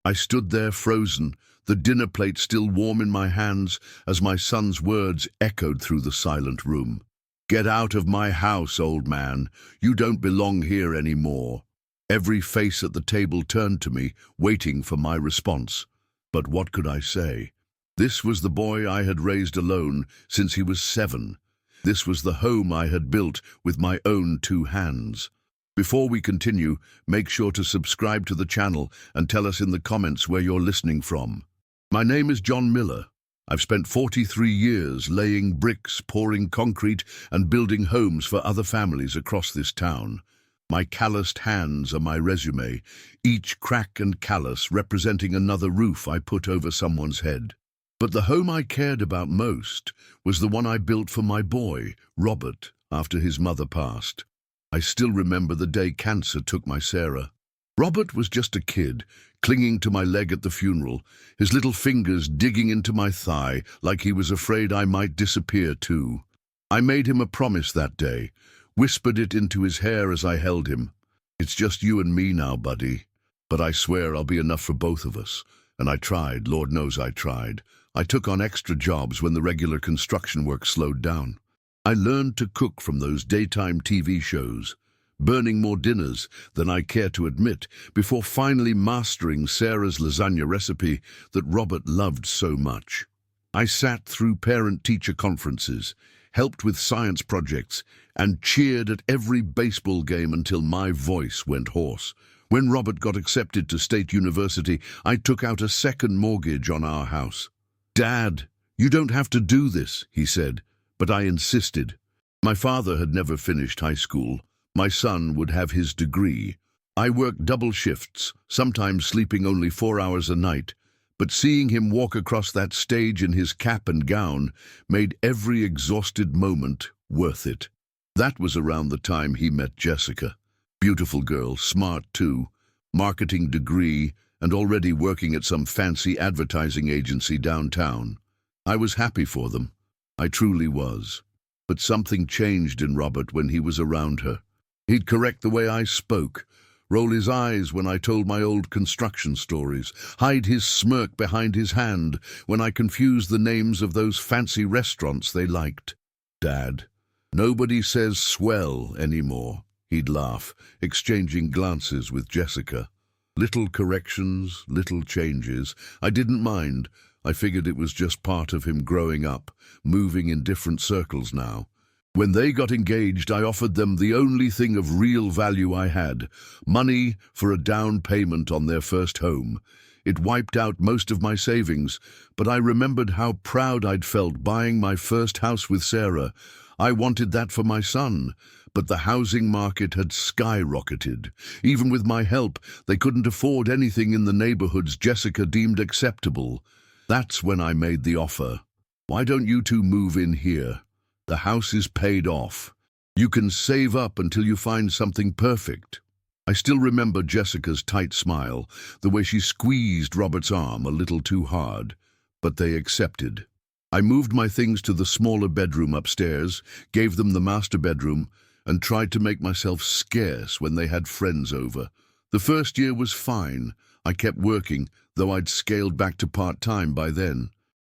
I stood there frozen, the dinner plate still warm in my hands as my son's words echoed through the silent room. "Get out of my house, old man. You don't belong here anymore." Every face at the table turned to me, waiting for my response. But what could I say? This was the boy I had raised alone since he was 7. This was the home I had built with my own 2 hands. Before we continue, make sure to subscribe to the channel and tell us in the comments where you're listening from. My name is John Miller. I've spent 43 years laying bricks, pouring concrete, and building homes for other families across this town. My calloused hands are my resume, each crack and callus representing another roof I put over someone's head. But the home I cared about most was the one I built for my boy, Robert, after his mother passed. I still remember the day cancer took my Sarah. Robert was just a kid, clinging to my leg at the funeral, his little fingers digging into my thigh like he was afraid I might disappear too. I made him a promise that day, whispered it into his hair as I held him. "It's just you and me now, buddy. But I swear I'll be enough for both of us." And I tried, Lord knows I tried. I took on extra jobs when the regular construction work slowed down. I learned to cook from those daytime TV shows, burning more dinners than I care to admit, before finally mastering Sarah's lasagna recipe that Robert loved so much. I sat through parent-teacher conferences, helped with science projects, and cheered at every baseball game until my voice went hoarse. When Robert got accepted to State University, I took out a second mortgage on our house. "Dad, you don't have to do this," he said, but I insisted. My father had never finished high school. My son would have his degree. I worked double shifts, sometimes sleeping only 4 hours a night, but seeing him walk across that stage in his cap and gown made every exhausted moment worth it. That was around the time he met Jessica. Beautiful girl, smart too, marketing degree, and already working at some fancy advertising agency downtown. I was happy for them. I truly was. But something changed in Robert when he was around her. He'd correct the way I spoke, roll his eyes when I told my old construction stories, hide his smirk behind his hand when I confused the names of those fancy restaurants they liked. "Dad, nobody says swell anymore," he'd laugh, exchanging glances with Jessica. Little corrections, little changes. I didn't mind. I figured it was just part of him growing up, moving in different circles now. When they got engaged, I offered them the only thing of real value I had, money for a down payment on their first home. It wiped out most of my savings, but I remembered how proud I'd felt buying my first house with Sarah. I wanted that for my son, but the housing market had skyrocketed. Even with my help, they couldn't afford anything in the neighborhoods Jessica deemed acceptable. That's when I made the offer. "Why don't you two move in here? The house is paid off. You can save up until you find something perfect." I still remember Jessica's tight smile, the way she squeezed Robert's arm a little too hard, but they accepted. I moved my things to the smaller bedroom upstairs, gave them the master bedroom, and tried to make myself scarce when they had friends over. The first year was fine. I kept working, though I'd scaled back to part-time by then.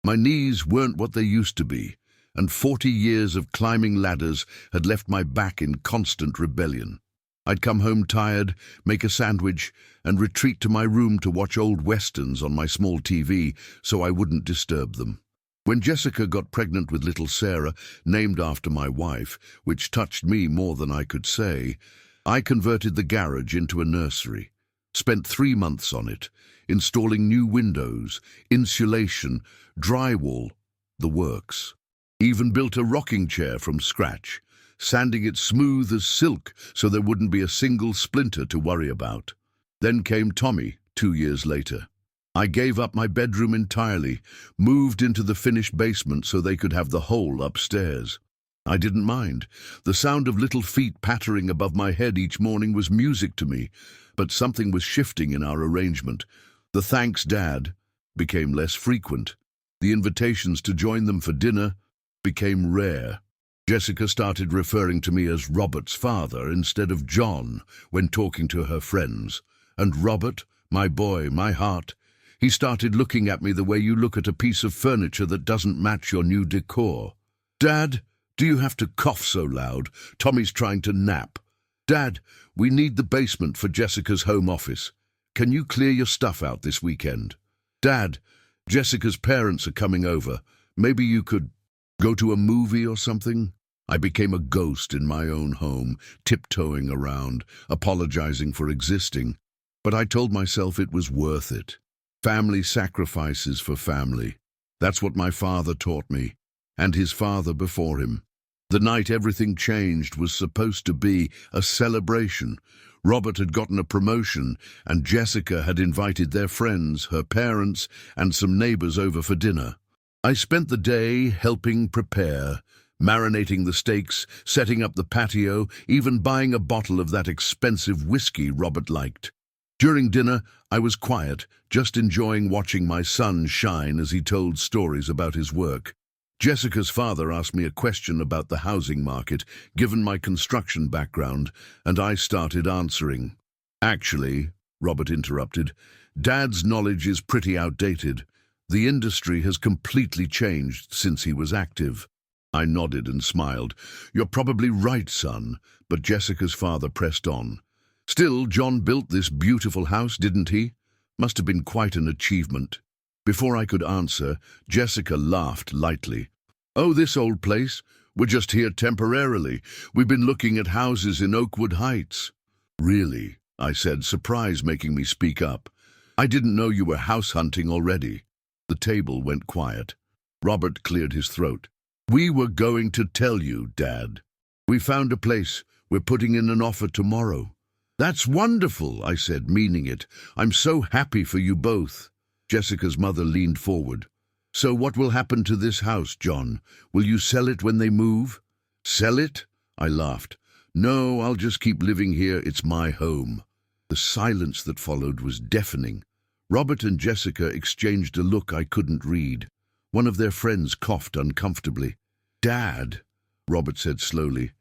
My knees weren't what they used to be, and 40 years of climbing ladders had left my back in constant rebellion. I'd come home tired, make a sandwich, and retreat to my room to watch old westerns on my small TV so I wouldn't disturb them. When Jessica got pregnant with little Sarah, named after my wife, which touched me more than I could say, I converted the garage into a nursery. Spent 3 months on it, installing new windows, insulation, drywall, the works. Even built a rocking chair from scratch, sanding it smooth as silk so there wouldn't be a single splinter to worry about. Then came Tommy 2 years later. I gave up my bedroom entirely, moved into the finished basement so they could have the whole upstairs. I didn't mind. The sound of little feet pattering above my head each morning was music to me, but something was shifting in our arrangement. The "thanks, Dad" became less frequent. The invitations to join them for dinner became rare. Jessica started referring to me as Robert's father instead of John when talking to her friends. And Robert, my boy, my heart, He started looking at me the way you look at a piece of furniture that doesn't match your new decor. Dad, do you have to cough so loud? Tommy's trying to nap. Dad, we need the basement for Jessica's home office. Can you clear your stuff out this weekend? Dad, Jessica's parents are coming over. Maybe you could go to a movie or something? I became a ghost in my own home, tiptoeing around, apologizing for existing. But I told myself it was worth it. Family sacrifices for family. That's what my father taught me, and his father before him. The night everything changed was supposed to be a celebration. Robert had gotten a promotion, and Jessica had invited their friends, her parents, and some neighbors over for dinner. I spent the day helping prepare, marinating the steaks, setting up the patio, even buying a bottle of that expensive whiskey Robert liked. During dinner, I was quiet, just enjoying watching my son shine as he told stories about his work. Jessica's father asked me a question about the housing market, given my construction background, and I started answering. Actually, Robert interrupted, Dad's knowledge is pretty outdated. The industry has completely changed since he was active. I nodded and smiled. You're probably right, son, but Jessica's father pressed on. Still, John built this beautiful house, didn't he? Must have been quite an achievement. Before I could answer, Jessica laughed lightly. Oh, this old place? We're just here temporarily. We've been looking at houses in Oakwood Heights. Really? I said, surprise making me speak up. I didn't know you were house hunting already. The table went quiet. Robert cleared his throat. We were going to tell you, Dad. We found a place. We're putting in an offer tomorrow. That's wonderful, I said, meaning it. I'm so happy for you both. Jessica's mother leaned forward. So what will happen to this house, John? Will you sell it when they move? Sell it? I laughed. No, I'll just keep living here. It's my home. The silence that followed was deafening. Robert and Jessica exchanged a look I couldn't read. One of their friends coughed uncomfortably. Dad, Robert said slowly,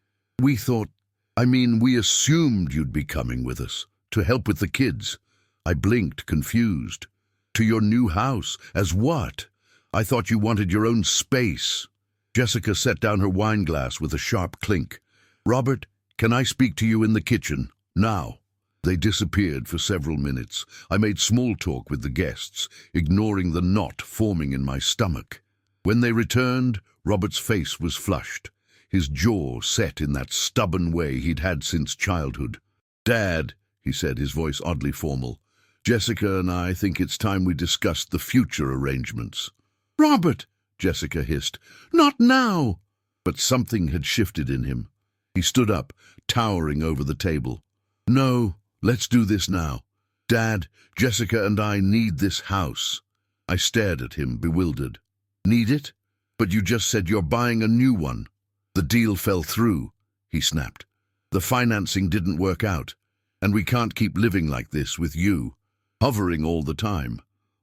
we assumed you'd be coming with us, to help with the kids. I blinked, confused. To your new house? As what? I thought you wanted your own space. Jessica set down her wine glass with a sharp clink. Robert, can I speak to you in the kitchen? Now. They disappeared for several minutes. I made small talk with the guests, ignoring the knot forming in my stomach. When they returned, Robert's face was flushed, his jaw set in that stubborn way he'd had since childhood. Dad, he said, his voice oddly formal, Jessica and I think it's time we discussed the future arrangements. Robert, Jessica hissed, not now. But something had shifted in him. He stood up, towering over the table. No, let's do this now. Dad, Jessica and I need this house. I stared at him, bewildered. Need it? But you just said you're buying a new one. The deal fell through, he snapped. The financing didn't work out, and we can't keep living like this with you, hovering all the time.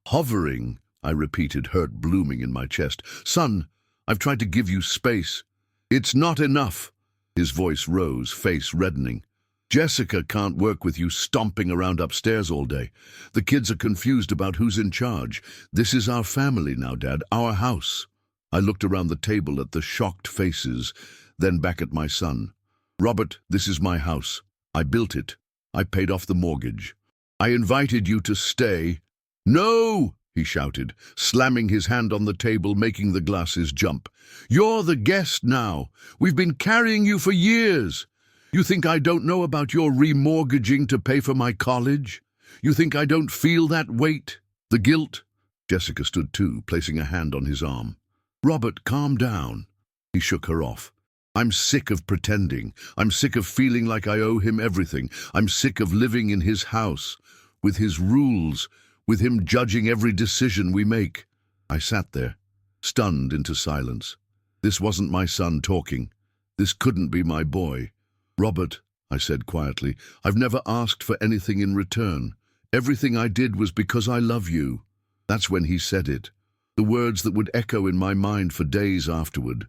Hovering, I repeated, hurt blooming in my chest. Son, I've tried to give you space. It's not enough. His voice rose, face reddening. Jessica can't work with you stomping around upstairs all day. The kids are confused about who's in charge. This is our family now, Dad, our house. I looked around the table at the shocked faces, then back at my son. Robert, this is my house. I built it. I paid off the mortgage. I invited you to stay. No, he shouted, slamming his hand on the table, making the glasses jump. You're the guest now. We've been carrying you for years. You think I don't know about your remortgaging to pay for my college? You think I don't feel that weight? The guilt? Jessica stood too, placing a hand on his arm. Robert, calm down. He shook her off. I'm sick of pretending. I'm sick of feeling like I owe him everything. I'm sick of living in his house, with his rules, with him judging every decision we make. I sat there, stunned into silence. This wasn't my son talking. This couldn't be my boy. Robert, I said quietly, I've never asked for anything in return. Everything I did was because I love you. That's when he said it. The words that would echo in my mind for days afterward.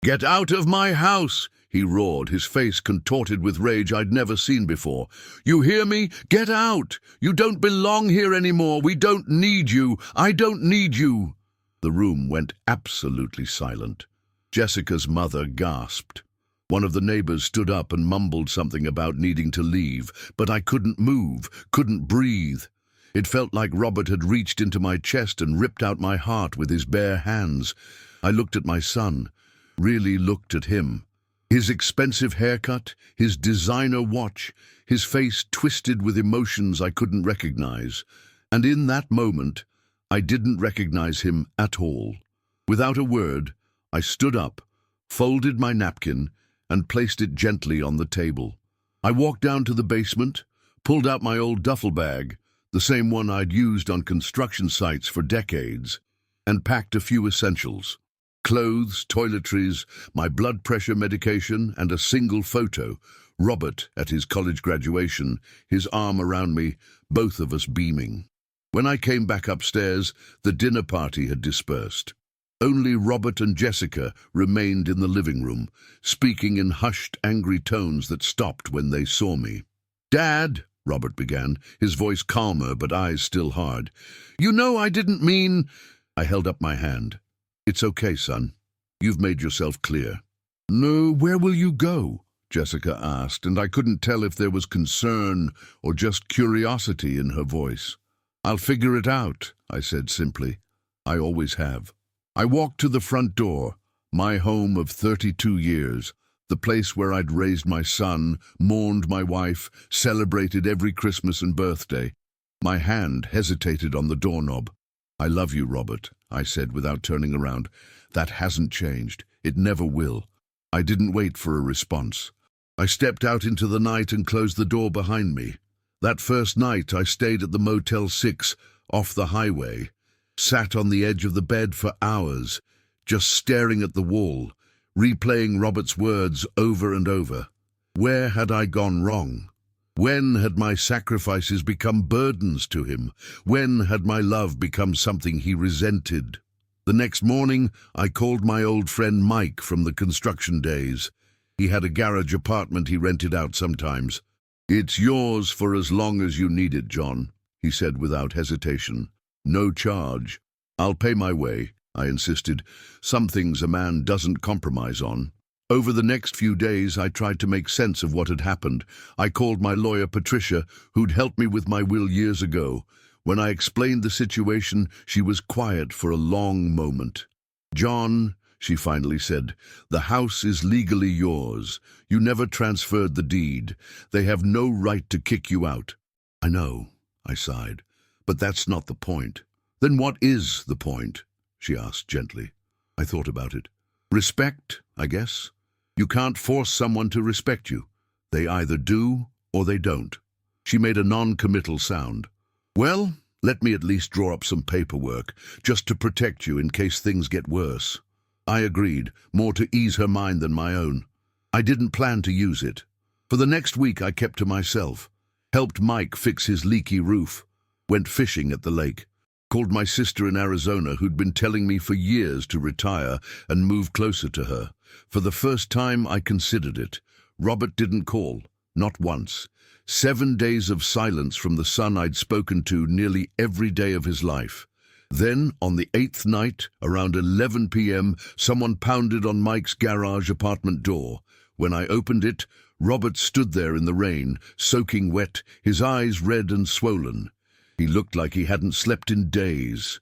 "Get out of my house!" he roared, his face contorted with rage I'd never seen before. "You hear me? Get out! You don't belong here anymore. We don't need you. I don't need you." The room went absolutely silent. Jessica's mother gasped. One of the neighbors stood up and mumbled something about needing to leave, but I couldn't move, couldn't breathe. It felt like Robert had reached into my chest and ripped out my heart with his bare hands. I looked at my son, really looked at him. His expensive haircut, his designer watch, his face twisted with emotions I couldn't recognize. And in that moment, I didn't recognize him at all. Without a word, I stood up, folded my napkin, and placed it gently on the table. I walked down to the basement, pulled out my old duffel bag, the same one I'd used on construction sites for decades, and packed a few essentials. Clothes, toiletries, my blood pressure medication, and a single photo. Robert at his college graduation, his arm around me, both of us beaming. When I came back upstairs, the dinner party had dispersed. Only Robert and Jessica remained in the living room, speaking in hushed, angry tones that stopped when they saw me. "Dad," Robert began, his voice calmer but eyes still hard. "You know I didn't mean—" I held up my hand. "It's okay, son. You've made yourself clear." "No, where will you go?" Jessica asked, and I couldn't tell if there was concern or just curiosity in her voice. "I'll figure it out," I said simply. "I always have." I walked to the front door, my home of 32 years, the place where I'd raised my son, mourned my wife, celebrated every Christmas and birthday. My hand hesitated on the doorknob. "I love you, Robert," I said without turning around. "That hasn't changed. It never will." I didn't wait for a response. I stepped out into the night and closed the door behind me. That first night I stayed at the Motel 6, off the highway, sat on the edge of the bed for hours, just staring at the wall, replaying Robert's words over and over. Where had I gone wrong? When had my sacrifices become burdens to him? When had my love become something he resented? The next morning, I called my old friend Mike from the construction days. He had a garage apartment he rented out sometimes. "It's yours for as long as you need it, John," he said without hesitation. "No charge." "I'll pay my way," I insisted. Some things a man doesn't compromise on. Over the next few days, I tried to make sense of what had happened. I called my lawyer, Patricia, who'd helped me with my will years ago. When I explained the situation, she was quiet for a long moment. "John," she finally said, "the house is legally yours. You never transferred the deed. They have no right to kick you out." "I know," I sighed. "But that's not the point." "Then what is the point?" she asked gently. I thought about it. "Respect, I guess. You can't force someone to respect you. They either do or they don't." She made a non-committal sound. "Well, let me at least draw up some paperwork, just to protect you in case things get worse." I agreed, more to ease her mind than my own. I didn't plan to use it. For the next week I kept to myself, helped Mike fix his leaky roof, went fishing at the lake, called my sister in Arizona who'd been telling me for years to retire and move closer to her. For the first time I considered it. Robert didn't call, not once. 7 days of silence from the son I'd spoken to nearly every day of his life. Then, on the 8th night, around 11 p.m., someone pounded on Mike's garage apartment door. When I opened it, Robert stood there in the rain, soaking wet, his eyes red and swollen. He looked like he hadn't slept in days.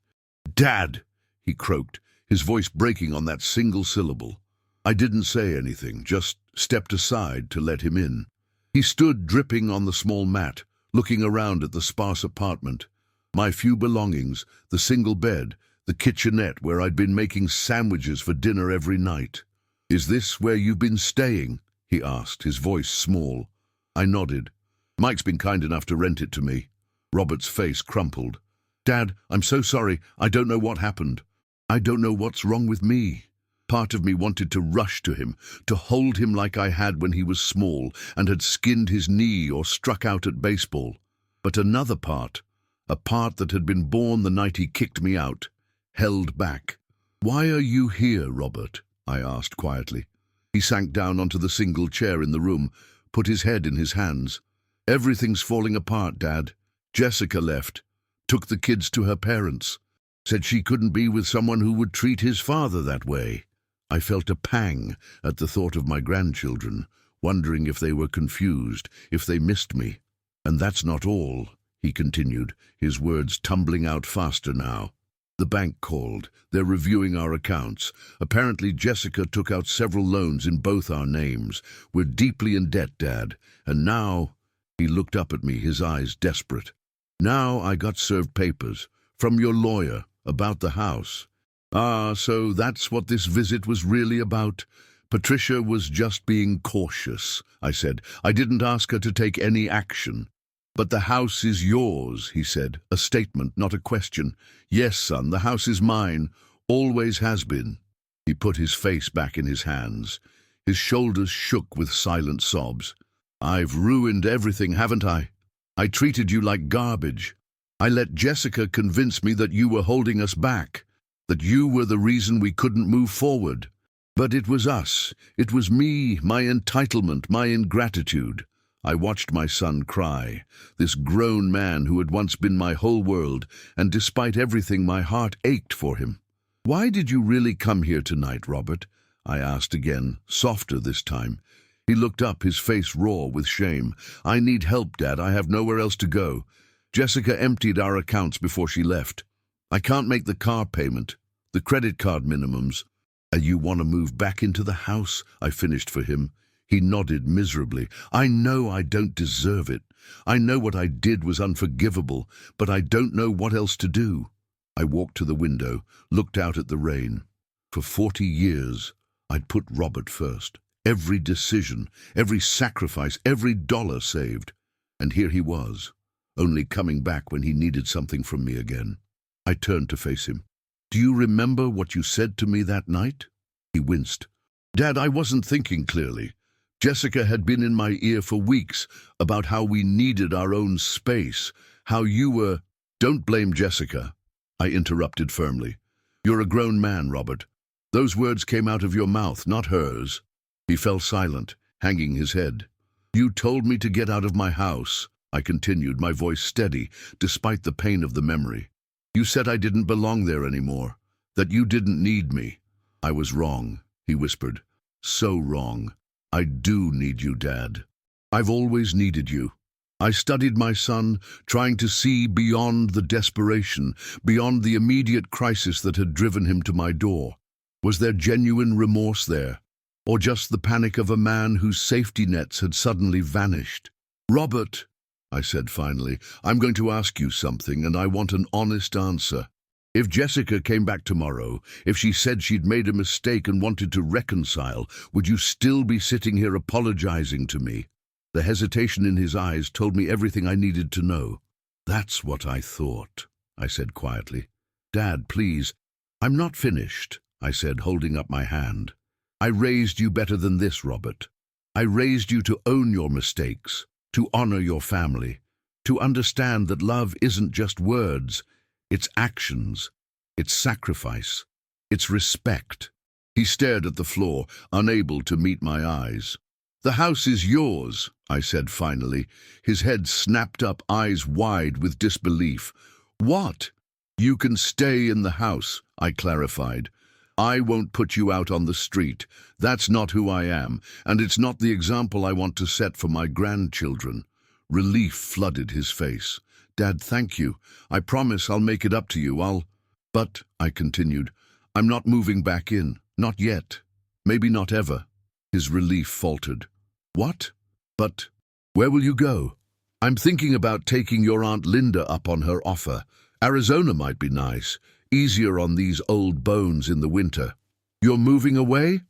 "Dad!" he croaked, his voice breaking on that single syllable. I didn't say anything, just stepped aside to let him in. He stood dripping on the small mat, looking around at the sparse apartment. My few belongings, the single bed, the kitchenette where I'd been making sandwiches for dinner every night. "Is this where you've been staying?" he asked, his voice small. I nodded. "Mike's been kind enough to rent it to me." Robert's face crumpled. "Dad, I'm so sorry. I don't know what happened. I don't know what's wrong with me." Part of me wanted to rush to him, to hold him like I had when he was small and had skinned his knee or struck out at baseball. But another part, a part that had been born the night he kicked me out, held back. "Why are you here, Robert?" I asked quietly. He sank down onto the single chair in the room, put his head in his hands. Everything's falling apart, Dad. Jessica left, took the kids to her parents, said she couldn't be with someone who would treat his father that way. I felt a pang at the thought of my grandchildren, wondering if they were confused, if they missed me. And that's not all, he continued, his words tumbling out faster now. The bank called. They're reviewing our accounts. Apparently Jessica took out several loans in both our names. We're deeply in debt, Dad. And now, he looked up at me, his eyes desperate. Now I got served papers from your lawyer about the house. Ah, so that's what this visit was really about. Patricia was just being cautious, I said. I didn't ask her to take any action. But the house is yours, he said, a statement, not a question. Yes, son, the house is mine, always has been. He put his face back in his hands. His shoulders shook with silent sobs. I've ruined everything, haven't I? I treated you like garbage. I let Jessica convince me that you were holding us back, that you were the reason we couldn't move forward. But it was us. It was me, my entitlement, my ingratitude. I watched my son cry, this grown man who had once been my whole world, and despite everything my heart ached for him. Why did you really come here tonight, Robert? I asked again, softer this time. He looked up, his face raw with shame. I need help, Dad. I have nowhere else to go. Jessica emptied our accounts before she left. I can't make the car payment, the credit card minimums. And you want to move back into the house? I finished for him. He nodded miserably. I know I don't deserve it. I know what I did was unforgivable, but I don't know what else to do. I walked to the window, looked out at the rain. For 40 years, I'd put Robert first. Every decision, every sacrifice, every dollar saved. And here he was, only coming back when he needed something from me again. I turned to face him. Do you remember what you said to me that night? He winced. Dad, I wasn't thinking clearly. Jessica had been in my ear for weeks about how we needed our own space, how you were... Don't blame Jessica, I interrupted firmly. You're a grown man, Robert. Those words came out of your mouth, not hers. He fell silent, hanging his head. You told me to get out of my house, I continued, my voice steady, despite the pain of the memory. You said I didn't belong there anymore, that you didn't need me. I was wrong, he whispered. So wrong. I do need you, Dad. I've always needed you. I studied my son, trying to see beyond the desperation, beyond the immediate crisis that had driven him to my door. Was there genuine remorse there, or just the panic of a man whose safety nets had suddenly vanished? Robert, I said finally, I'm going to ask you something, and I want an honest answer. If Jessica came back tomorrow, if she said she'd made a mistake and wanted to reconcile, would you still be sitting here apologizing to me? The hesitation in his eyes told me everything I needed to know. That's what I thought, I said quietly. Dad, please. I'm not finished, I said, holding up my hand. I raised you better than this, Robert. I raised you to own your mistakes, to honor your family, to understand that love isn't just words. It's actions, it's sacrifice, it's respect. He stared at the floor, unable to meet my eyes. The house is yours, I said finally. His head snapped up, eyes wide with disbelief. What? You can stay in the house, I clarified. I won't put you out on the street. That's not who I am, and it's not the example I want to set for my grandchildren. Relief flooded his face. Dad, thank you. I promise I'll make it up to you. But, I continued, I'm not moving back in. Not yet. Maybe not ever. His relief faltered. What? But, where will you go? I'm thinking about taking your Aunt Linda up on her offer. Arizona might be nice. Easier on these old bones in the winter. You're moving away?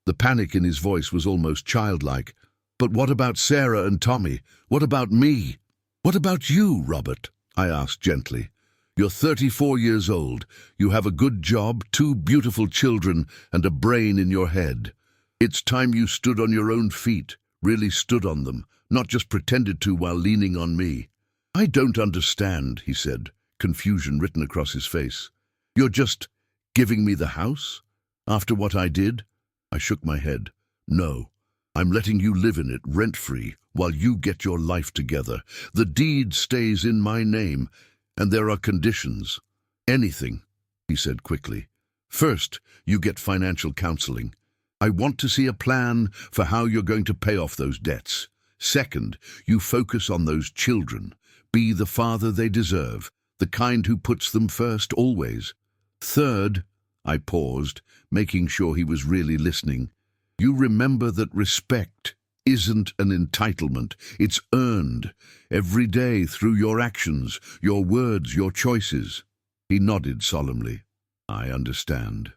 The panic in his voice was almost childlike. But what about Sarah and Tommy? What about me? What about you, Robert? I asked gently. You're 34 years old. You have a good job, 2 beautiful children, and a brain in your head. It's time you stood on your own feet, really stood on them, not just pretended to while leaning on me. I don't understand, he said, confusion written across his face. You're just giving me the house? After what I did? I shook my head. No, I'm letting you live in it rent-free while you get your life together. The deed stays in my name, and there are conditions. Anything, he said quickly. First, you get financial counseling. I want to see a plan for how you're going to pay off those debts. Second, you focus on those children. Be the father they deserve, the kind who puts them first always. Third, I paused, making sure he was really listening. You remember that respect isn't an entitlement. It's earned every day through your actions, your words, your choices. He nodded solemnly. I understand.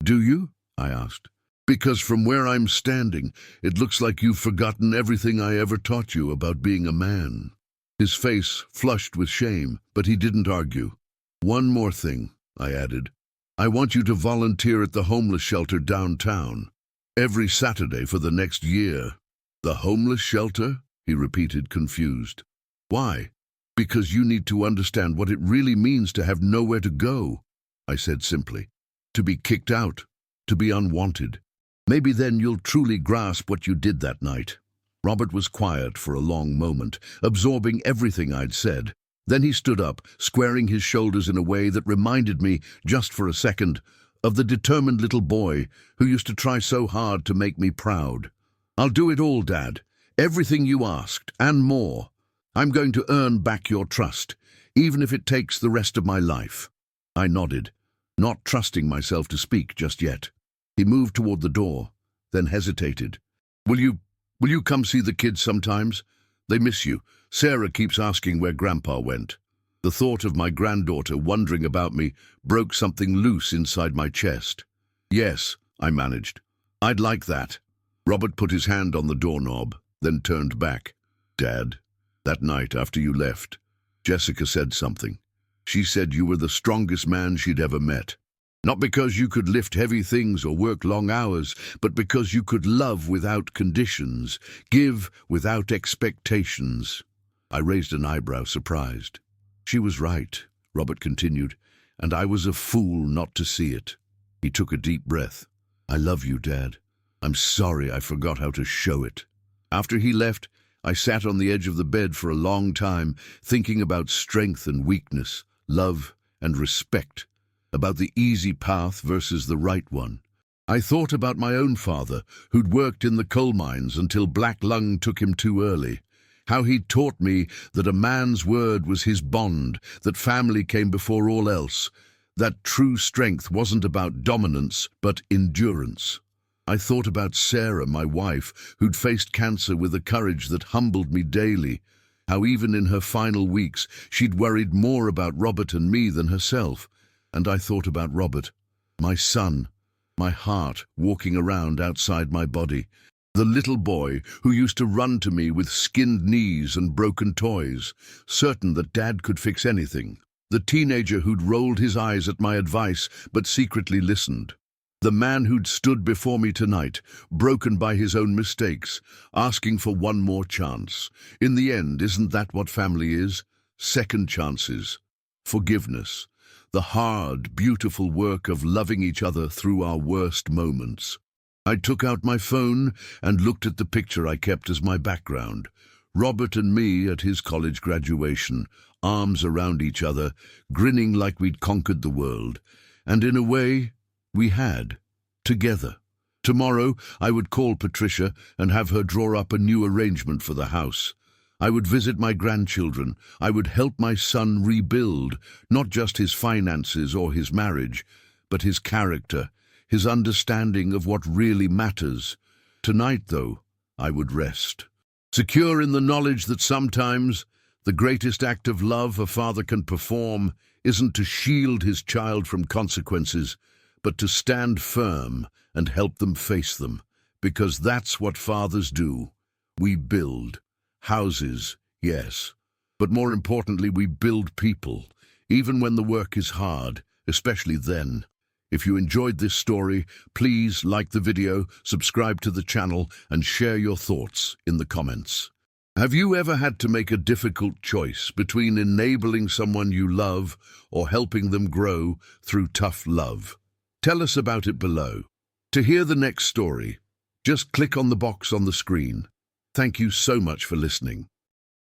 Do you? I asked. Because from where I'm standing, it looks like you've forgotten everything I ever taught you about being a man. His face flushed with shame, but he didn't argue. One more thing, I added. I want you to volunteer at the homeless shelter downtown, every Saturday for the next year. The homeless shelter? He repeated, confused. Why? Because you need to understand what it really means to have nowhere to go, I said simply. To be kicked out, to be unwanted. Maybe then you'll truly grasp what you did that night. Robert was quiet for a long moment, absorbing everything I'd said. Then he stood up, squaring his shoulders in a way that reminded me, just for a second, of the determined little boy who used to try so hard to make me proud. I'll do it all, Dad. Everything you asked, and more. I'm going to earn back your trust, even if it takes the rest of my life. I nodded, not trusting myself to speak just yet. He moved toward the door, then hesitated. Will you come see the kids sometimes? They miss you. Sarah keeps asking where Grandpa went. The thought of my granddaughter wondering about me broke something loose inside my chest. Yes, I managed. I'd like that. Robert put his hand on the doorknob, then turned back. Dad, that night after you left, Jessica said something. She said you were the strongest man she'd ever met. Not because you could lift heavy things or work long hours, but because you could love without conditions, give without expectations. I raised an eyebrow, surprised. She was right, Robert continued, and I was a fool not to see it. He took a deep breath. I love you, Dad. I'm sorry I forgot how to show it. After he left, I sat on the edge of the bed for a long time, thinking about strength and weakness, love and respect, about the easy path versus the right one. I thought about my own father, who'd worked in the coal mines until black lung took him too early, how he'd taught me that a man's word was his bond, that family came before all else, that true strength wasn't about dominance, but endurance. I thought about Sarah, my wife, who'd faced cancer with a courage that humbled me daily, how even in her final weeks she'd worried more about Robert and me than herself. And I thought about Robert, my son, my heart walking around outside my body, the little boy who used to run to me with skinned knees and broken toys, certain that Dad could fix anything, the teenager who'd rolled his eyes at my advice but secretly listened, the man who'd stood before me tonight, broken by his own mistakes, asking for one more chance. In the end, isn't that what family is? Second chances, forgiveness. The hard, beautiful work of loving each other through our worst moments. I took out my phone and looked at the picture I kept as my background. Robert and me at his college graduation, arms around each other, grinning like we'd conquered the world. And in a way, we had. Together. Tomorrow, I would call Patricia and have her draw up a new arrangement for the house. I would visit my grandchildren. I would help my son rebuild, not just his finances or his marriage, but his character, his understanding of what really matters. Tonight, though, I would rest, secure in the knowledge that sometimes the greatest act of love a father can perform isn't to shield his child from consequences, but to stand firm and help them face them, because that's what fathers do. We build. Houses, yes, but more importantly, we build people, even when the work is hard, especially then. If you enjoyed this story, please like the video, subscribe to the channel, and share your thoughts in the comments. Have you ever had to make a difficult choice between enabling someone you love or helping them grow through tough love? Tell us about it below. To hear the next story, just click on the box on the screen. Thank you so much for listening.